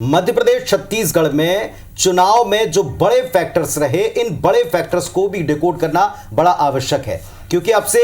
मध्य प्रदेश छत्तीसगढ़ में चुनाव में जो बड़े फैक्टर्स रहे, इन बड़े फैक्टर्स को भी डिकोड करना बड़ा आवश्यक है, क्योंकि अब से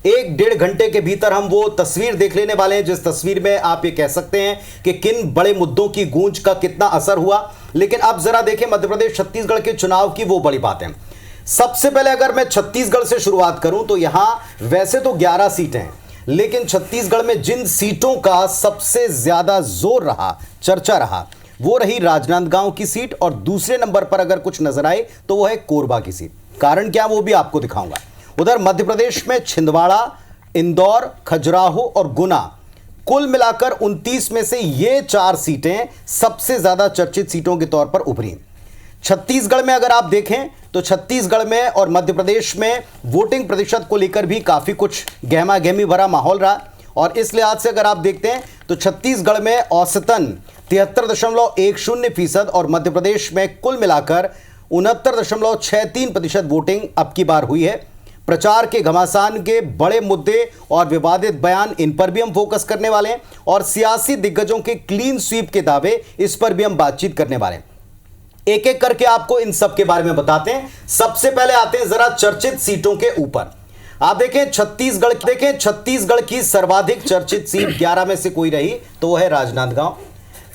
एक डेढ़ घंटे के भीतर हम वो तस्वीर देख लेने वाले हैं जिस तस्वीर में आप ये कह सकते हैं कि किन बड़े मुद्दों की गूंज का कितना असर हुआ। लेकिन अब जरा देखें मध्य प्रदेश छत्तीसगढ़ के चुनाव की वो बड़ी बातें। सबसे पहले अगर मैं छत्तीसगढ़ से शुरुआत करूं तो यहां वैसे तो 11 सीटें हैं, लेकिन छत्तीसगढ़ में जिन सीटों का सबसे ज्यादा जोर रहा, चर्चा रहा, वो रही राजनांदगांव की सीट, और दूसरे नंबर पर अगर कुछ नजर आए तो वो है कोरबा की सीट। कारण क्या वो भी आपको दिखाऊंगा। उधर मध्य प्रदेश में छिंदवाड़ा, इंदौर, खजुराहो और गुना, कुल मिलाकर 29 में से ये 4 सीटें सबसे ज्यादा चर्चित सीटों के तौर पर उभरी। छत्तीसगढ़ में अगर आप देखें तो छत्तीसगढ़ में और मध्य प्रदेश में वोटिंग प्रतिशत को लेकर भी काफी कुछ गहमा गहमी भरा माहौल रहा, और इस लिहाज से अगर आप देखते हैं तो छत्तीसगढ़ में औसतन 73.10% और मध्य प्रदेश में कुल मिलाकर 69.63% वोटिंग अब की बार हुई है। प्रचार के घमासान के बड़े मुद्दे और विवादित बयान, इन पर भी हम फोकस करने वाले हैं, और सियासी दिग्गजों के क्लीन स्वीप के दावे, इस पर भी हम बातचीत करने वाले हैं। एक एक करके आपको इन सब के बारे में बताते हैं। सबसे पहले आते हैं जरा चर्चित सीटों के ऊपर। आप देखें छत्तीसगढ़ की सर्वाधिक चर्चित सीट 11 में से कोई रही तो वो है राजनांदगांव।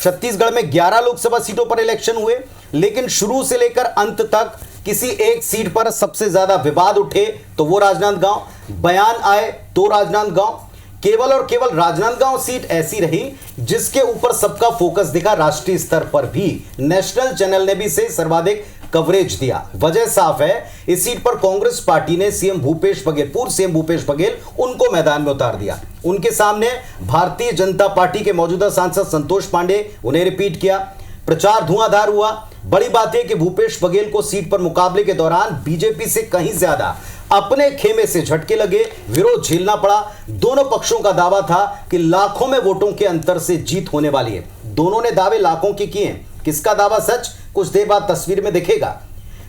छत्तीसगढ़ में 11 लोकसभा सीटों पर इलेक्शन हुए, लेकिन शुरू से लेकर अंत तक किसी एक सीट पर सबसे ज्यादा विवाद उठे तो वो राजनांदगांव, बयान आए तो राजनांदगांव। केवल और केवल राजनांदगांव सीट ऐसी रही जिसके ऊपर सबका फोकस दिखा, राष्ट्रीय स्तर पर भी नेशनल चैनल ने भी इसे सर्वाधिक कवरेज दिया। वजह साफ है, इस सीट पर कांग्रेस पार्टी ने पूर्व सीएम भूपेश बघेल उनको मैदान में उतार दिया। उनके सामने भारतीय जनता पार्टी के मौजूदा सांसद संतोष पांडे, उन्हें रिपीट किया। प्रचार धुआंधार हुआ। बड़ी बात है कि भूपेश बघेल को सीट पर मुकाबले के दौरान बीजेपी से कहीं ज्यादा अपने खेमे से झटके लगे, विरोध झेलना पड़ा। दोनों पक्षों का दावा था कि लाखों में वोटों के अंतर से जीत होने वाली है। दोनों ने दावे लाखों के किए। किसका दावा सच, कुछ देर बाद तस्वीर में दिखेगा।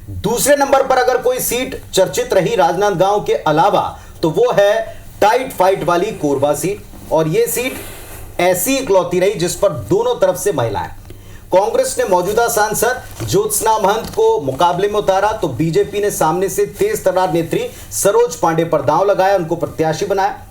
दूसरे नंबर पर अगर कोई सीट चर्चित रही राजनांदगांव के अलावा तो वो है टाइट फाइट वाली कोरबा सीट, और यह सीट ऐसी इकलौती रही जिस पर दोनों तरफ से महिलाएं। कांग्रेस ने मौजूदा सांसद ज्योत्सना महंत को मुकाबले में उतारा तो बीजेपी ने सामने से तेज तर्रार नेत्री सरोज पांडे पर दांव लगाया, उनको प्रत्याशी बनाया।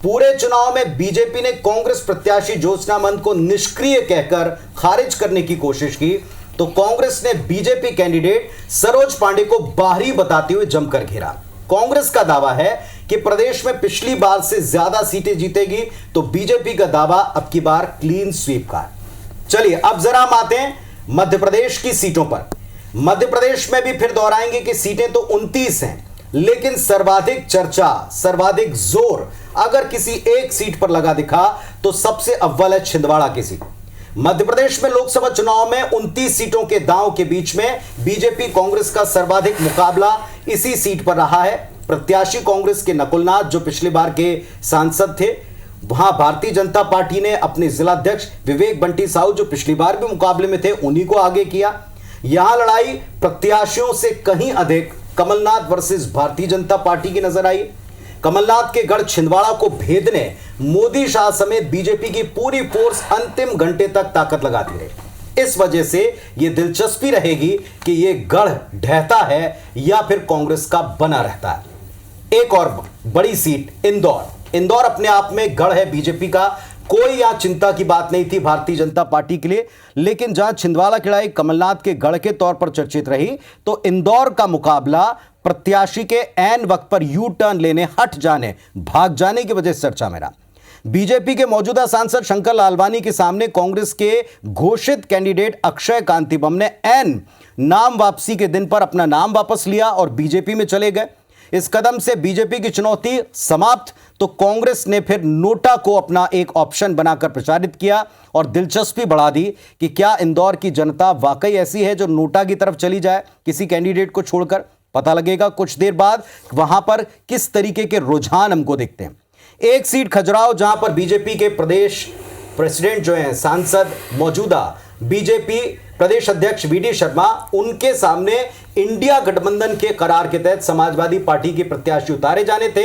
पूरे चुनाव में बीजेपी ने कांग्रेस प्रत्याशी ज्योत्सना महंत को निष्क्रिय कहकर खारिज करने की कोशिश की तो कांग्रेस ने बीजेपी कैंडिडेट सरोज पांडे को बाहरी बताते हुए जमकर घेरा। कांग्रेस का दावा है कि प्रदेश में पिछली बार से ज्यादा सीटें जीतेगी, तो बीजेपी का दावा अब की बार क्लीन स्वीप का। चलिए अब जरा हम आते हैं मध्य प्रदेश की सीटों पर। मध्य प्रदेश में भी फिर दोहराएंगे कि सीटें तो 29 हैं, लेकिन सर्वाधिक चर्चा, सर्वाधिक जोर अगर किसी एक सीट पर लगा दिखा तो सबसे अव्वल है छिंदवाड़ा की सीट। मध्य प्रदेश में लोकसभा चुनाव में 29 सीटों के दांव के बीच में बीजेपी कांग्रेस का सर्वाधिक मुकाबला इसी सीट पर रहा है। प्रत्याशी कांग्रेस के नकुलनाथ, जो पिछली बार के सांसद थे, वहां भारतीय जनता पार्टी ने अपने जिलाध्यक्ष विवेक बंटी साहू, जो पिछली बार भी मुकाबले में थे, उन्हीं को आगे किया। यहां लड़ाई प्रत्याशियों से कहीं अधिक कमलनाथ वर्सेस भारतीय जनता पार्टी की नजर आई। कमलनाथ के गढ़ छिंदवाड़ा को भेदने मोदी शाह समेत बीजेपी की पूरी फोर्स अंतिम घंटे तक ताकत लगाती रही। इस वजह से यह दिलचस्पी रहेगी कि यह गढ़ ढहता है या फिर कांग्रेस का बना रहता है। एक और बड़ी सीट इंदौर अपने आप में गढ़ है बीजेपी का। कोई यहां चिंता की बात नहीं थी भारतीय जनता पार्टी के लिए, लेकिन जहां छिंदवाड़ा की लड़ाई कमलनाथ के गढ़ के तौर पर चर्चित रही, तो इंदौर का मुकाबला प्रत्याशी के ऐन वक्त पर यू टर्न लेने, हट जाने, भाग जाने की वजह से चर्चा में रहा। बीजेपी के मौजूदा सांसद शंकर लालवानी के सामने कांग्रेस के घोषित कैंडिडेट अक्षय कांतिबम ने ऐन नाम वापसी के दिन पर अपना नाम वापस लिया और बीजेपी में चले गए। इस कदम से बीजेपी की चुनौती समाप्त, तो कांग्रेस ने फिर नोटा को अपना एक ऑप्शन बनाकर प्रचारित किया और दिलचस्पी बढ़ा दी कि क्या इंदौर की जनता वाकई ऐसी है जो नोटा की तरफ चली जाए किसी कैंडिडेट को छोड़कर। पता लगेगा कुछ देर बाद वहां पर किस तरीके के रुझान हमको दिखते हैं। एक सीट खजुराहो, जहां पर बीजेपी के प्रदेश प्रेसिडेंट जो हैं, सांसद मौजूदा बीजेपी प्रदेश अध्यक्ष वीडी शर्मा, उनके सामने इंडिया गठबंधन के करार के तहत समाजवादी पार्टी के प्रत्याशी उतारे जाने थे।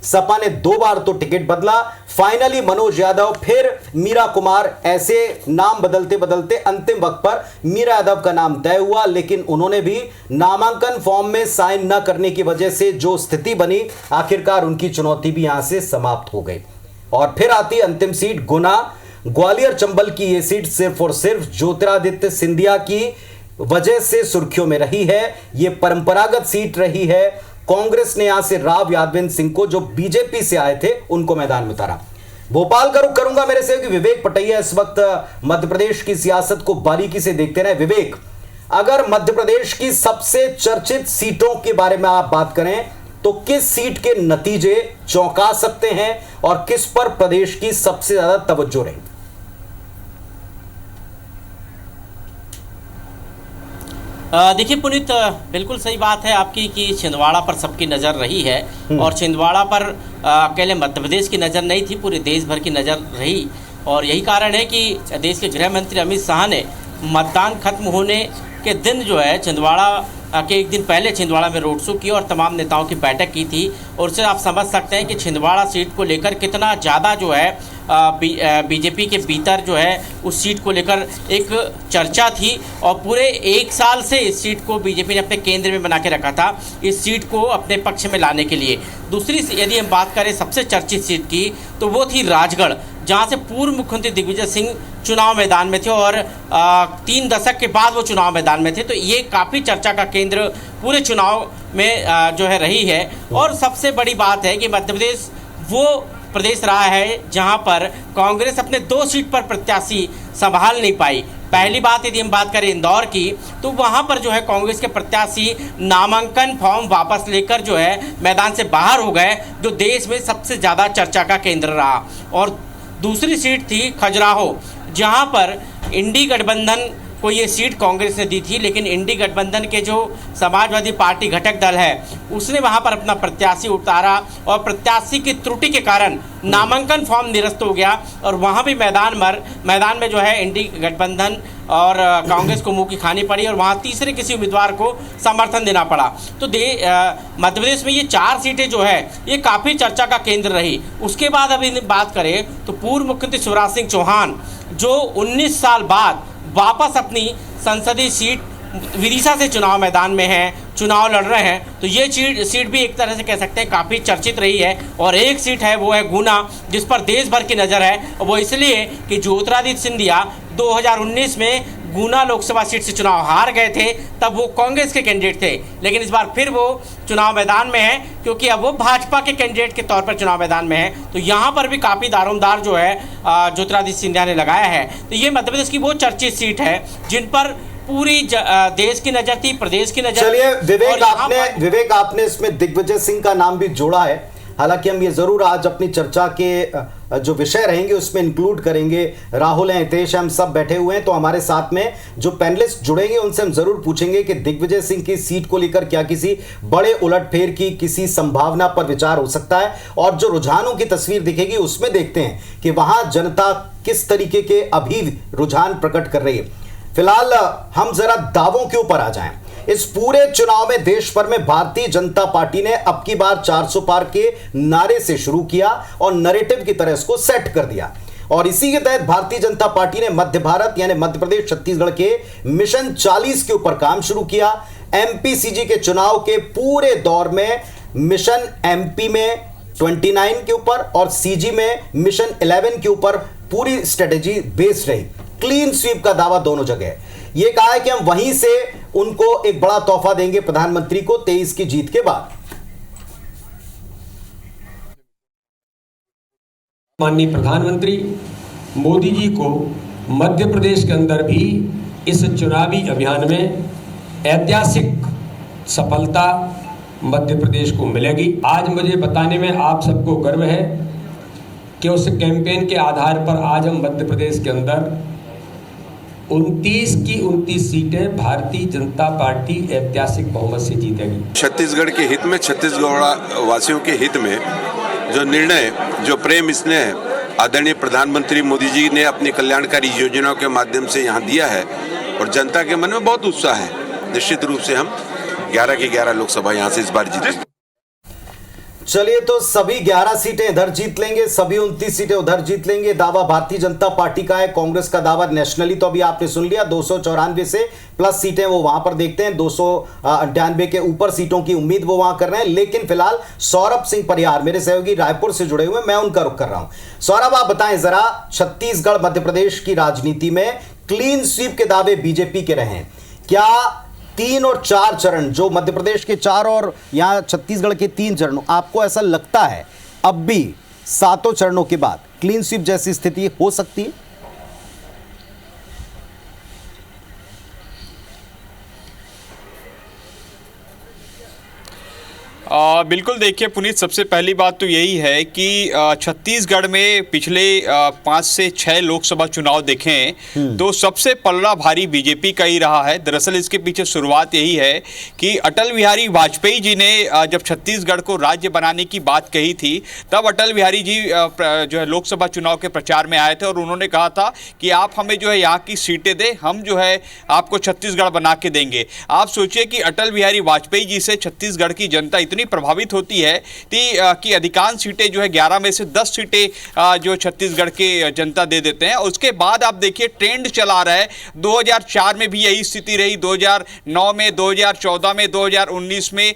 सपा ने 2 बार तो टिकट बदला, फाइनली मनोज यादव फिर मीरा कुमार, ऐसे नाम बदलते बदलते अंतिम वक्त पर मीरा यादव का नाम तय हुआ। लेकिन उन्होंने भी नामांकन फॉर्म में साइन न करने की वजह से जो स्थिति बनी, आखिरकार उनकी चुनौती भी यहां से समाप्त हो गई। और फिर आती अंतिम सीट गुना, ग्वालियर चंबल की यह सीट सिर्फ और सिर्फ ज्योतिरादित्य सिंधिया की वजह से सुर्खियों में रही है। यह परंपरागत सीट रही है। कांग्रेस ने यहां से राव यादवेंद्र सिंह को, जो बीजेपी से आए थे, उनको मैदान में उतारा। भोपाल का रुख करूंगा मेरे सहयोगी विवेक पटैया इस वक्त मध्य प्रदेश की सियासत को बारीकी से देखते रहे। विवेक, अगर मध्य प्रदेश की सबसे चर्चित सीटों के बारे में आप बात करें तो किस सीट के नतीजे चौंका सकते हैं और किस पर प्रदेश की सबसे ज्यादा तवज्जो रहेगी? देखिए पुनीत, बिल्कुल सही बात है आपकी कि छिंदवाड़ा पर सबकी नज़र रही है और छिंदवाड़ा पर अकेले मध्य प्रदेश की नज़र नहीं थी, पूरे देश भर की नज़र रही। और यही कारण है कि देश के गृह मंत्री अमित शाह ने मतदान खत्म होने के दिन जो है छिंदवाड़ा के एक दिन पहले छिंदवाड़ा में रोड शो किया और तमाम नेताओं की बैठक की थी। और उससे आप समझ सकते हैं कि छिंदवाड़ा सीट को लेकर कितना ज़्यादा जो है बीजेपी के भीतर जो है उस सीट को लेकर एक चर्चा थी। और पूरे 1 साल से इस सीट को बीजेपी ने अपने केंद्र में बना के रखा था, इस सीट को अपने पक्ष में लाने के लिए। दूसरी यदि हम बात करें सबसे चर्चित सीट की, तो वो थी राजगढ़, जहाँ से पूर्व मुख्यमंत्री दिग्विजय सिंह चुनाव मैदान में थे और 3 दशक के बाद वो चुनाव मैदान में थे। तो ये काफ़ी चर्चा का केंद्र पूरे चुनाव में जो है रही है। और सबसे बड़ी बात है कि मध्य प्रदेश वो प्रदेश रहा है जहां पर कांग्रेस अपने 2 सीट पर प्रत्याशी संभाल नहीं पाई। पहली बात यदि हम बात करें इंदौर की, तो वहां पर जो है कांग्रेस के प्रत्याशी नामांकन फॉर्म वापस लेकर जो है मैदान से बाहर हो गए, जो देश में सबसे ज़्यादा चर्चा का केंद्र रहा। और दूसरी सीट थी खजुराहो, जहां पर इंडी गठबंधन को ये सीट कांग्रेस ने दी थी, लेकिन इंडी गठबंधन के जो समाजवादी पार्टी घटक दल है उसने वहां पर अपना प्रत्याशी उतारा और प्रत्याशी की त्रुटि के कारण नामांकन फॉर्म निरस्त हो गया और वहां भी मैदान में जो है इंडी गठबंधन और कांग्रेस को मुंह की खानी पड़ी और वहां तीसरे किसी उम्मीदवार को समर्थन देना पड़ा। तो मध्य प्रदेश में ये 4 सीटें जो है ये काफ़ी चर्चा का केंद्र रही। उसके बाद अभी बात करें तो पूर्व मुख्यमंत्री शिवराज सिंह चौहान, जो 19 साल बाद वापस अपनी संसदीय सीट विदिशा से चुनाव मैदान में हैं, चुनाव लड़ रहे हैं, तो ये सीट भी एक तरह से कह सकते हैं काफ़ी चर्चित रही है। और एक सीट है वो है गुना, जिस पर देश भर की नज़र है। वो इसलिए कि ज्योतिरादित्य सिंधिया 2019 में गुना लोकसभा सीट से चुनाव हार गए थे, तब वो कांग्रेस के कैंडिडेट थे, लेकिन इस बार फिर वो चुनाव मैदान में है क्योंकि अब वो भाजपा के कैंडिडेट के तौर पर चुनाव मैदान में है। तो यहाँ पर भी काफ़ी दारोमदार जो है ज्योतिरादित्य सिंधिया ने लगाया है। तो ये मध्य प्रदेश की वो चर्चित सीट है जिन पर पूरी देश की नजर थी, प्रदेश की नजर। चलिए विवेक, आपने इसमें दिग्विजय सिंह का नाम भी जोड़ा है। हालांकि हम ये जरूर आज अपनी चर्चा के जो विषय रहेंगे उसमें इंक्लूड करेंगे। राहुल हैं, हितेश, हम सब बैठे हुए हैं, तो हमारे साथ में जो पैनलिस्ट जुड़ेंगे उनसे हम जरूर पूछेंगे कि दिग्विजय सिंह की सीट को लेकर क्या किसी बड़े उलटफेर की किसी संभावना पर विचार हो सकता है, और जो रुझानों की तस्वीर दिखेगी उसमें देखते हैं कि वहां जनता किस तरीके के अभी रुझान प्रकट कर रही है। फिलहाल हम जरा दावों के ऊपर आ जाएं। इस पूरे चुनाव में देश भर में भारतीय जनता पार्टी ने अब की बार 400 पार के नारे से शुरू किया और नैरेटिव की तरह इसको सेट कर दिया। और इसी के तहत भारतीय जनता पार्टी ने मध्य भारत यानी मध्य प्रदेश छत्तीसगढ़ के मिशन 40 के ऊपर काम शुरू किया। एमपीसीजी के चुनाव के पूरे दौर में मिशन एमपी में 29 के ऊपर और सीजी में मिशन 11 के ऊपर पूरी स्ट्रेटेजी बेस्ड रही। क्लीन स्वीप का दावा दोनों जगह। यह कहा है कि हम वहीं से उनको एक बड़ा तोहफा देंगे प्रधानमंत्री को 23 की जीत के बाद। माननीय प्रधानमंत्री मोदी जी को मध्य प्रदेश के अंदर भी इस चुनावी अभियान में ऐतिहासिक सफलता मध्य प्रदेश को मिलेगी। आज मुझे बताने में आप सबको गर्व है कि उस कैंपेन के आधार पर आज हम मध्य प्रदेश के अंदर 29 की 29 सीटें भारतीय जनता पार्टी ऐतिहासिक बहुमत से जीतेगी। छत्तीसगढ़ के हित में, छत्तीसगढ़ वासियों के हित में जो निर्णय, जो प्रेम स्नेह आदरणीय प्रधानमंत्री मोदी जी ने अपनी कल्याणकारी योजनाओं के माध्यम से यहाँ दिया है और जनता के मन में बहुत उत्साह है। निश्चित रूप से हम 11 की 11 लोकसभा यहाँ से इस बार जीतेंगे। चलिए, तो सभी 11 सीटें इधर जीत लेंगे, सभी 29 सीटें उधर जीत लेंगे, दावा भारतीय जनता पार्टी का है। कांग्रेस का दावा नेशनली तो अभी आपने सुन लिया, 294 से प्लस सीटें वो वहां पर देखते हैं, 298 के ऊपर सीटों की उम्मीद वो वहां कर रहे हैं। लेकिन फिलहाल सौरभ सिंह परिहार मेरे सहयोगी रायपुर से जुड़े हुए, मैं उनका रुख कर रहा हूं। सौरभ, आप बताएं जरा, छत्तीसगढ़ मध्य प्रदेश की राजनीति में क्लीन स्वीप के दावे बीजेपी के रहे, क्या 3 और 4 चरण, जो मध्य प्रदेश के 4 और यहां छत्तीसगढ़ के 3 चरण, आपको ऐसा लगता है अब भी 7 चरणों के बाद क्लीन स्वीप जैसी स्थिति हो सकती है? बिल्कुल, देखिए पुनीत, सबसे पहली बात तो यही है कि छत्तीसगढ़ में पिछले 5 से 6 लोकसभा चुनाव देखें तो सबसे पलड़ा भारी बीजेपी का ही रहा है। दरअसल इसके पीछे शुरुआत यही है कि अटल बिहारी वाजपेयी जी ने जब छत्तीसगढ़ को राज्य बनाने की बात कही थी, तब अटल बिहारी जी जो है लोकसभा चुनाव के प्रचार में आए थे और उन्होंने कहा था कि आप हमें जो है यहाँ की सीटें दें, हम जो है आपको छत्तीसगढ़ बना के देंगे। आप सोचिए कि अटल बिहारी वाजपेयी जी से छत्तीसगढ़ की जनता इतनी प्रभावित होती है कि अधिकांश सीटें जो है 11 में से 10 सीटें जो छत्तीसगढ़ के जनता दे देते हैं। उसके बाद आप देखिए ट्रेंड चला रहा है, 2004 में भी यही स्थिति रही, 2009 में, 2014 में, 2019 में।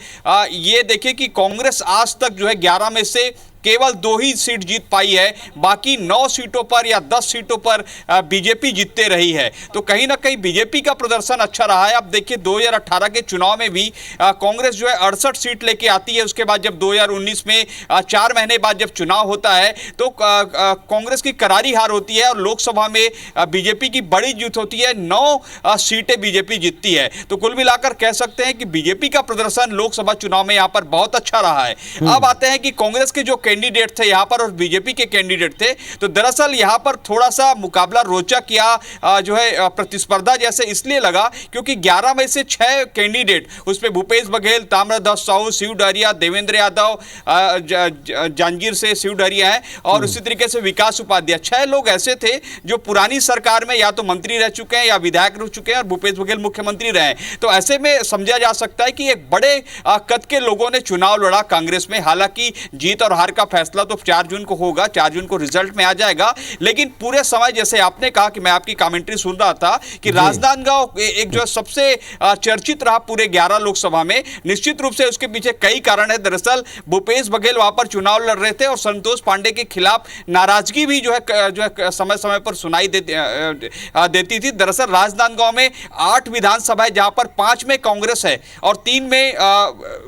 ये देखिए कि कांग्रेस आज तक जो है 11 में से केवल 2 ही सीट जीत पाई है, बाकी 9 सीटों पर या 10 सीटों पर बीजेपी जीतते रही है। तो कहीं ना कहीं बीजेपी का प्रदर्शन अच्छा रहा है। अब देखिए 2018 के चुनाव में भी कांग्रेस जो है 68 सीट लेके आती है। उसके बाद जब 2019 में 4 महीने बाद जब चुनाव होता है तो कांग्रेस की करारी हार होती है और लोकसभा में बीजेपी की बड़ी जीत होती है, 9 सीटें बीजेपी जीतती है। तो कुल मिलाकर कह सकते हैं कि बीजेपी का प्रदर्शन लोकसभा चुनाव में यहाँ पर बहुत अच्छा रहा है। अब आते हैं कि कांग्रेस के जो कैंडिडेट थे यहाँ पर और बीजेपी के कैंडिडेट थे, तो दरअसल यहाँ पर थोड़ा सा मुकाबला रोचक या जो है प्रतिस्पर्धा जैसे इसलिए लगा क्योंकि 11 में से 6 कैंडिडेट, उसमें भूपेश बघेल, ताम्रध्वज साहू, शिव डहरिया, देवेंद्र यादव, जांजगीर से शिव डहरिया है और उसी तरीके से विकास उपाध्याय, 6 लोग ऐसे थे जो पुरानी सरकार में या तो मंत्री रह चुके हैं या विधायक रह चुके हैं और भूपेश बघेल मुख्यमंत्री रहे। तो ऐसे में समझा जा सकता है कि एक बड़े कद के लोगों ने चुनाव लड़ा कांग्रेस में। हालांकि जीत और हार का फैसला तो 4 जून को होगा, 4 जून को रिजल्ट में आ जाएगा, लेकिन पूरे समय जैसे आपने कहा कि मैं आपकी कमेंट्री सुन रहा था कि राजनांदगांव एक जो सबसे चर्चित रहा पूरे 11 लोकसभा में। निश्चित रूप से उसके पीछे कई कारण है। दरअसल भूपेश बघेल वहां पर चुनाव लड़ रहे थे और संतोष पांडे के खिलाफ नाराजगी भी जो है समय समय पर सुनाई देती थी। दरअसल राजनांदगांव में 8 विधानसभा है जहां पर 5 में कांग्रेस है और 3 में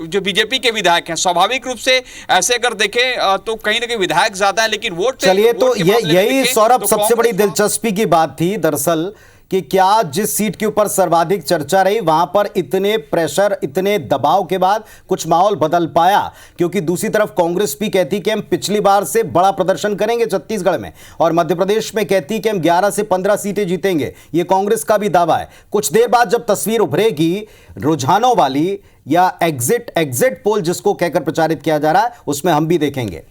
जो बीजेपी के विधायक हैं। स्वाभाविक रूप से ऐसे अगर देखें तो कहीं ना कहीं विधायक ज्यादा है, लेकिन वोट, चलिए, तो यही सौरभ सबसे बड़ी दिलचस्पी की बात थी दरअसल कि क्या जिस सीट के ऊपर सर्वाधिक चर्चा रही वहां पर इतने प्रेशर, इतने दबाव के बाद कुछ माहौल बदल पाया, क्योंकि दूसरी तरफ कांग्रेस भी कहती कि हम पिछली बार से बड़ा प्रदर्शन करेंगे छत्तीसगढ़ में और मध्य प्रदेश में कहती कि हम 11 से 15 सीटें जीतेंगे। ये कांग्रेस का भी दावा है। कुछ देर बाद जब तस्वीर उभरेगी रुझानों वाली या एग्जिट पोल जिसको कहकर प्रचारित किया जा रहा है, उसमें हम भी देखेंगे।